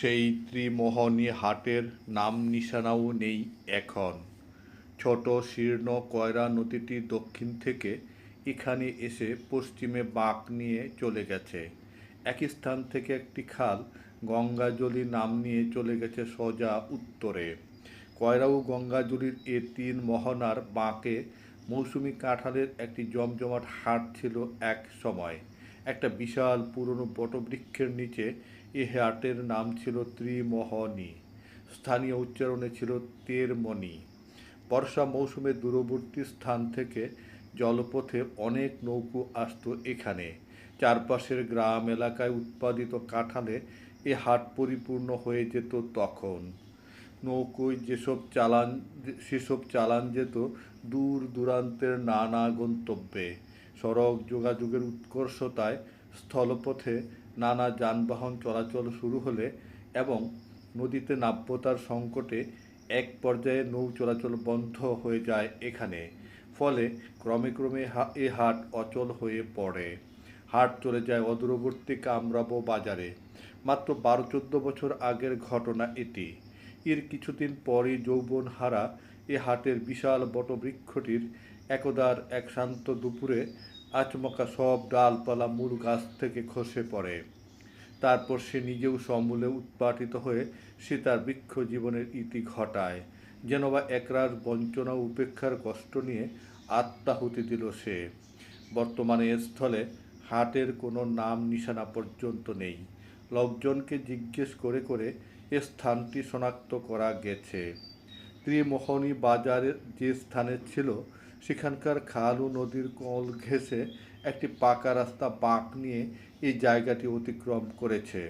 সেই ত্রিমোহনী হাটের নাম নিশানাও নেই এখন। ছোট শীর্ণ কয়রা নদীটি দক্ষিণ থেকে এখানে এসে পশ্চিমে বাঁক নিয়ে চলে গেছে। একই স্থান থেকে একটি খাল গঙ্গাজলি নাম নিয়ে চলে গেছে সোজা উত্তরে। কয়রা ও গঙ্গাজলির এ তিন মোহনার বাঁকে মৌসুমি কাঁঠালের একটি জমজমাট হাট ছিল এক সময়। একটা বিশাল পুরনো বটবৃক্ষের নিচে এ হাটের নাম ছিল ত্রিমোহনী। স্থানীয় উচ্চারণে ছিল তেরমণি। বর্ষা মৌসুমে দূরবর্তী স্থান থেকে জলপথে অনেক নৌকো আসতো এখানে। চারপাশের গ্রাম এলাকায় উৎপাদিত কাঁঠালে এ হাট পরিপূর্ণ হয়ে যেত তখন। নৌকোয় সেসব চালান যেত দূর দূরান্তের নানা গন্তব্যে। সড়ক যোগাযোগের উৎকর্ষতায় স্থলপথে নানা যানবাহন চলাচল শুরু হলে এবং নদীতে নাব্যতার সংকটে এক পর্যায়ে নৌ চলাচল বন্ধ হয়ে যায় এখানে। ফলে ক্রমে ক্রমে এ হাট অচল হয়ে পড়ে। হাট চলে যায় অদূরবর্তী কামরাবো বাজারে। মাত্র 12-14 বছর আগের ঘটনা এটি। এর কিছুদিন পরই যৌবনহারা এ হাটের বিশাল বটবৃক্ষটির একদার এক শান্ত দুপুরে আচমকা সব ডালপালা মূল গাছ থেকে খসে পড়ে। তারপর সে নিজেও সমূলে উৎপাটিত হয়ে সে তার বৃক্ষ জীবনের ইতি ঘটায়। যেন বা একরাশ বঞ্চনা উপেক্ষার কষ্ট নিয়ে আত্মাহুতি দিল সে। বর্তমানে এ স্থলে হাটের কোনো নাম নিশানা পর্যন্ত নেই। লোকজনকে জিজ্ঞেস করে করে এ স্থানটি শনাক্ত করা গেছে। ত্রিমোহনী বাজারের যে স্থানে ছিল সেখানকার খাল ও নদীর কোল ঘেঁষে একটি পাকা রাস্তা বাঁক নিয়ে এই জায়গাটি অতিক্রম করেছে।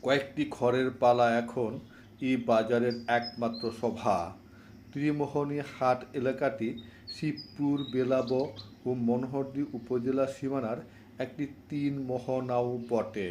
কয়েকটি খড়ের পালা এখন এই বাজারের একমাত্র শোভা। ত্রিমোহনী হাট এলাকাটি শিবপুর, বেলাব ও মনোহরদী উপজেলা সীমানার একটি তিন মোহনাও বটে।